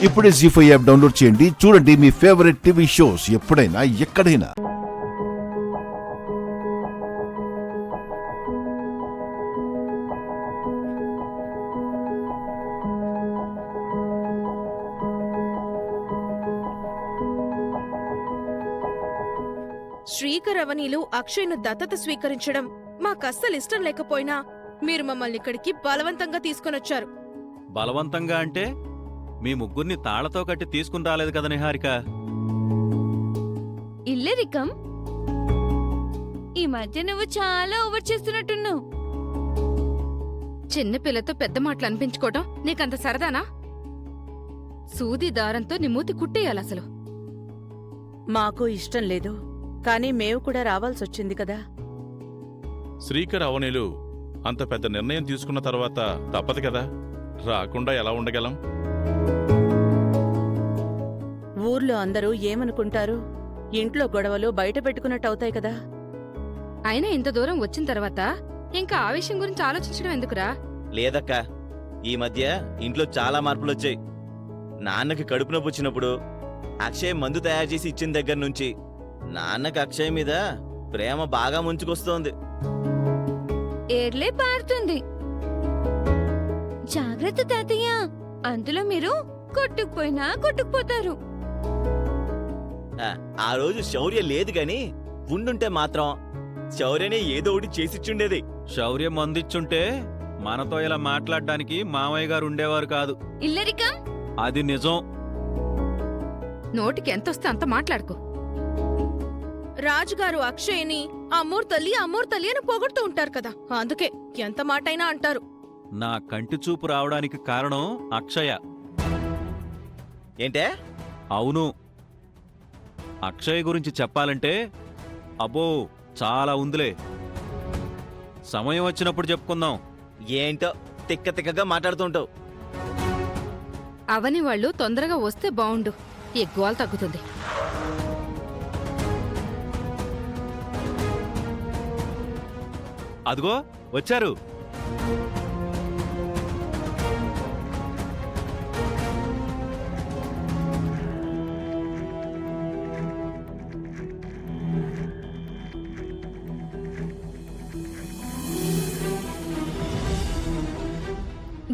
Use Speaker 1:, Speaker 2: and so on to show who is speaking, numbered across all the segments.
Speaker 1: ఇప్పుడే జీ5 app download చేయండి. చూడండి మీ ఫేవరెట్ టీవీ షోస్ ఎప్పుడైనా ఎక్కడైనా.
Speaker 2: శ్రీకర్ అవనీలు అక్షయ్ను దత్తత స్వీకరించడం మాకస్సలు ఇష్టం లేకపోయినా మీరు మమ్మల్ని ఇక్కడికి బలవంతంగా తీసుకొనొచ్చారు.
Speaker 3: బలవంతంగా అంటే మీ ముగ్గురిని తాళతో కట్టి తీసుకుని రాలేదు కదా నిహారిక.
Speaker 4: ఇల్లరికం, ఈ మధ్య నువ్వు చాలా ఓవర్ చేస్తున్నట్టున్నావు.
Speaker 2: చిన్నపిల్లతో పెద్ద మాటలు అనిపించుకోవడం నీకంత సరదానా? సూది దారంతో నీ మూతి కుట్టేయాలసలు.
Speaker 5: మాకు ఇష్టం లేదు, కానీ మేము కూడా రావాల్సొచ్చింది కదా.
Speaker 6: శ్రీకర్ అవనీలు అంత పెద్ద నిర్ణయం తీసుకున్న తర్వాత తప్పదు కదా, రాకుండా ఎలా ఉండగలం?
Speaker 5: ఊర్లో అందరూ ఏమనుకుంటారు? ఇంట్లో గొడవలు బయట పెట్టుకున్నట్టు అవుతాయి కదా.
Speaker 2: అయినా ఇంత దూరం వచ్చిన తర్వాత ఇంకా ఆ విషయం గురించి ఆలోచించడం ఎందుకురా?
Speaker 7: లేదక్కా, ఈ మధ్య ఇంట్లో చాలా మార్పులొచ్చాయి. నాన్నకి కడుపు నొప్పి వచ్చినప్పుడు అక్షయ్ మందు తయారు చేసి ఇచ్చిన దగ్గర నుంచి నాన్నకి అక్షయ్ మీద ప్రేమ బాగా ముంచుకొస్తోంది.
Speaker 4: ఏర్లే పారుతుంది. జాగ్రత్త తాతయ్య, అందులో మీరు కొట్టుకుపోయినా కొట్టుకుపోతారు.
Speaker 7: ఆ రోజు శౌర్య లేదు గాని ఉండుంటే మాత్రం శౌర్యనే ఏదో ఒకటి చేసిచ్చుండేది.
Speaker 3: శౌర్యం అందించుంటే మనతో ఇలా మాట్లాడడానికి మామయ్య గారు ఉండేవారు కాదు.
Speaker 4: ఇల్లరికం,
Speaker 3: అది నిజం.
Speaker 2: నోటికి ఎంతొస్తే అంత మాట్లాడుకో. రాజుగారు అక్షయ్ని అమ్మోర్తల్లి అమ్మోర్తల్లి అని పొగడుతూ ఉంటారు కదా, అందుకే ఎంత మాటైనా అంటారు.
Speaker 3: నా కంటి చూపు రావడానికి కారణం అక్షయ.
Speaker 7: ఏంటే?
Speaker 3: అవును, అక్షయ్ గురించి చెప్పాలంటే అబ్బో చాలా ఉందిలే. సమయం వచ్చినప్పుడు చెప్పుకుందాం.
Speaker 7: ఏంటో తిక్క తిక్కగా మాట్లాడుతుంటావు.
Speaker 2: అవని వాళ్ళు తొందరగా వస్తే బావుండు, ఈ గోల తగ్గుతుంది.
Speaker 3: అదిగో వచ్చారు.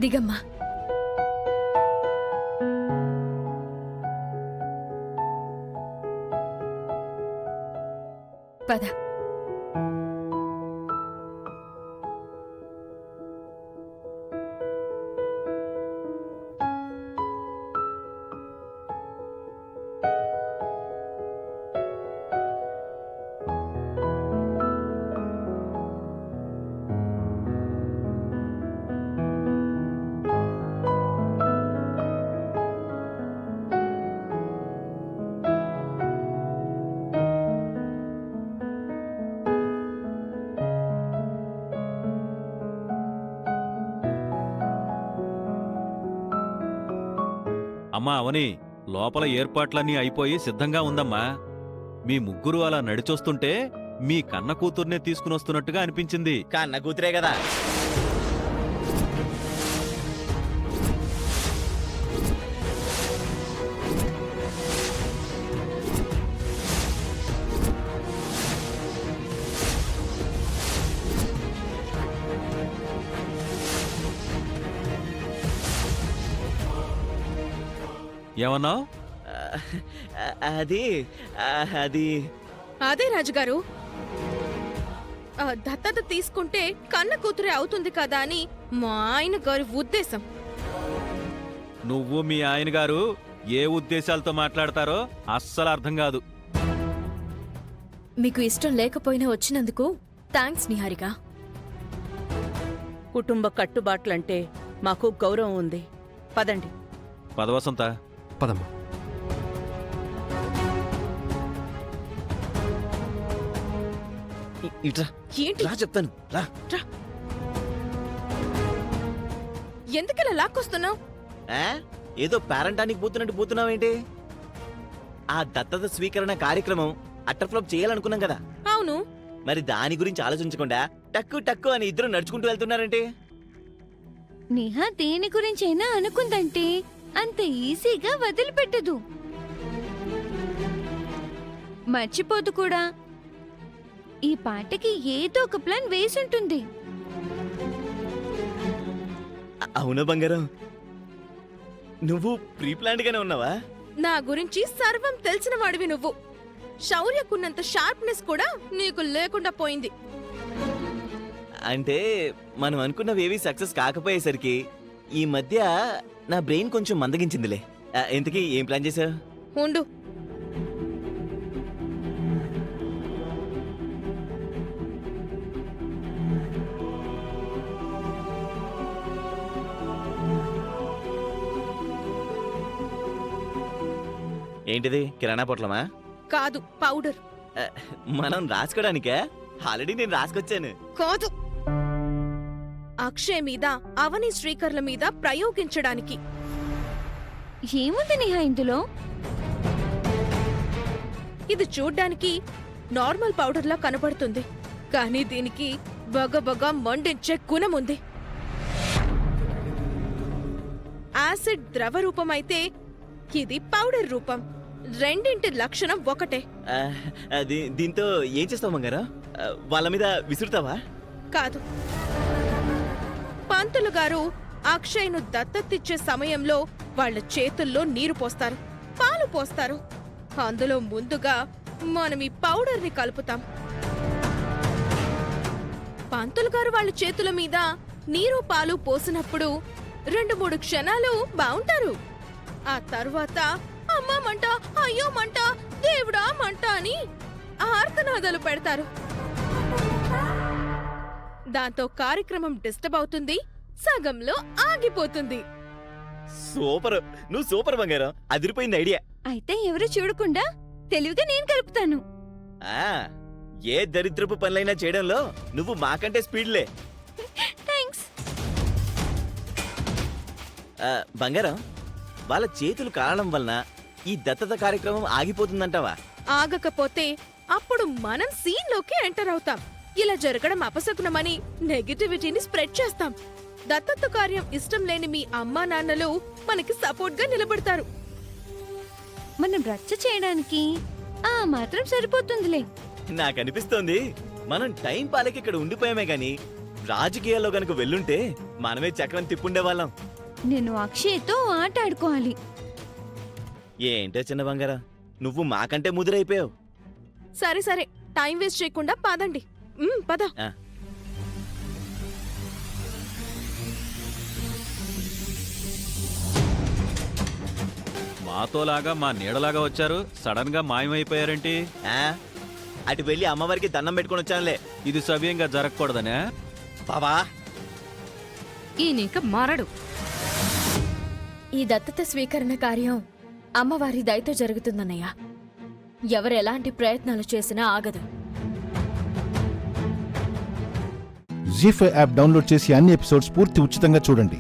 Speaker 4: దిగమ్మా. పద.
Speaker 3: అమ్మా అవని, లోపల ఏర్పాట్లన్నీ అయిపోయి సిద్ధంగా ఉందమ్మా. మీ ముగ్గురు అలా నడిచొస్తుంటే మీ కన్న కూతుర్నే తీసుకునొస్తున్నట్టుగా అనిపించింది.
Speaker 7: కన్న కూతురే కదా.
Speaker 3: ఏమన్నావ్?
Speaker 7: అది అది
Speaker 2: అదే రాజుగారు, దత్తత తీసుకుంటే కన్న కూతురే అవుతుంది కదా అని మా ఆయన గారి ఉద్దేశం.
Speaker 3: నువ్వు మీ ఆయన గారు ఏ ఉద్దేశాలతో మాట్లాడతారో అస్సలు అర్థం కాదు.
Speaker 4: మీకు ఇష్టం లేకపోయినా వచ్చినందుకు థాంక్స్ నిహారిక.
Speaker 5: కుటుంబ కట్టుబాట్లంటే మాకు గౌరవం ఉంది. పదండి.
Speaker 3: పదవసంత
Speaker 8: పదమ్మా.
Speaker 7: ఇట్రా
Speaker 2: ఏంటి?
Speaker 7: రా చెప్తాను, రా.
Speaker 2: ఎందుకలా లాక్కొస్తున్నావు?
Speaker 7: ఏదో పేరంటానికి పోతున్నట్టు పోతున్నావేంటి? ఆ దత్తత స్వీకరణ కార్యక్రమం అట్టర్ఫ్లాప్ చేయాలనుకున్నాం కదా.
Speaker 2: అవును,
Speaker 7: మరి దాని గురించి ఆలోచించకుండా టక్కు టక్కు అని ఇద్దరు నడుచుకుంటూ వెళ్తున్నారంటే?
Speaker 4: నేహా దేని గురించైనా అనుకుందంటే అంత ఈజీగా వదిలిపెట్టదు. మర్చిపోదు కూడా. ఈ పాటకి ఏదో ఒక ప్లాన్ వేసుంటుంది.
Speaker 7: అవునా బంగారం, నువ్వు ప్రీ ప్లాన్డ్ గానే ఉన్నావా?
Speaker 2: నా గురించి సర్వం తెలిసిన వాడివి నువ్వు. శౌర్యకున్నంత షార్ప్నెస్ కూడా నీకు లేకుండా పోయింది.
Speaker 7: అంటే మనం అనుకున్నవేవి సక్సెస్ కాకపోయేసరికి ఈ మధ్య నా బ్రెయిన్ కొంచెం మందగించిందిలే. ఇంతకీ ఏం ప్లాన్ చేశావు?
Speaker 2: ఉండు.
Speaker 7: ఏంటిది, కిరాణా పొట్లమా?
Speaker 2: కాదు, పౌడర్.
Speaker 7: మనం రాసుకోడానికా? ఆల్రెడీ నేను రాసుకొచ్చాను.
Speaker 2: కాదు, అక్షయ్ మీద, అవని శ్రీకర్ల మీద ప్రయోగించడానికి.
Speaker 4: ఏముంది నేహా ఇందులో?
Speaker 2: ఇది చూడ్డానికి నార్మల్ పౌడర్లా కనబడుతుంది, కానీ దీనికి బగబగ మండించే గుణముంది. యాసిడ్ ద్రవ రూపమైతే ఇది పౌడర్ రూపం. రెండింటి లక్షణం ఒకటే.
Speaker 7: దీంతో ఏం చేస్తావు బంగారం? వాళ్ళ మీద విసురుతావా?
Speaker 2: కాదు. పంతులు గారు అక్షయ్ను దత్తతిచ్చే సమయంలో వాళ్ళ చేతుల్లో నీరు పోస్తారు, పాలు పోస్తారు. అందులో ముందుగా మనం ఈ పౌడర్ని కలుపుతాం. పంతులు గారు వాళ్ళ చేతుల మీద నీరు పాలు పోసినప్పుడు 2-3 క్షణాలు బావుంటారు. ఆ తరువాత అమ్మా మంట, అయ్యో మంట, దేవుడా మంట అని ఆర్తనాదాలు పెడతారు. దాంతో కార్యక్రమం డిస్టర్బ్ అవుతుంది, సగంలో ఆగిపోతుంది.
Speaker 7: సూపర్, నువ్వు సూపర్ బంగారం. అదిరిపోయింది ఐడియా.
Speaker 4: అయితే ఎవరు చూడకుండా తెలివిగా నేను కలుపుతాను.
Speaker 7: ఏ దరిద్రపు పనులైనా చేయడంలో నువ్వు మాకంటే స్పీడ్లే.
Speaker 4: థ్యాంక్స్.
Speaker 7: బంగారం, వాళ్ళ చేతులు కాలడం వలన ఈ దత్తత కార్యక్రమం ఆగిపోతుందంటావా?
Speaker 2: ఆగకపోతే అప్పుడు మనం సీన్లోకి ఎంటర్ అవుతాం. ఇలా జరగడం అపశకునమని నెగటివిటీని స్ప్రెడ్ చేస్తాం. దత్తత కార్యం ఇష్టం లేని మీ అమ్మా నాన్నలు మనకి సపోర్ట్ గా నిలబడతారు.
Speaker 4: మనం రచ్చ చేయడానికి ఆ మాత్రం సరిపోతుందిలే.
Speaker 7: నాకనిపిస్తోంది మనం టైం పాలకి ఇక్కడ ఉండిపోయామే గాని రాజకీయాల్లో గనుక వెళ్ళుంటే మనమే చక్రం తిప్పుండేవాళ్ళం.
Speaker 4: నేను అక్షయ్తో ఆట ఆడుకోవాలి.
Speaker 7: ఏంటో చిన్న బంగారం, నువ్వు మాకంటే ముదురైపోయావు.
Speaker 2: సరే సరే, టైం వేస్ట్ చేయకుండా పదండి. పద.
Speaker 3: మాతోలాగా మా నీడలాగా వచ్చారు, సడన్ గా మాయమైపోయారేంటి?
Speaker 7: అటు వెళ్ళి అమ్మవారికి దండం పెట్టుకుని వచ్చానులే.
Speaker 3: ఇది సవ్యంగా జరగకూడదనే
Speaker 7: బాబా.
Speaker 4: ఈయనిక మారడు.
Speaker 8: ఈ దత్తత స్వీకరణ కార్యం అమ్మవారి దయతో జరుగుతుందన్నయ్య. ఎవరు ఎలాంటి ప్రయత్నాలు చేసినా ఆగదు.
Speaker 1: జీ5 యాప్ డౌన్లోడ్ చేసి అన్ని ఎపిసోడ్స్ పూర్తి ఉచితంగా చూడండి.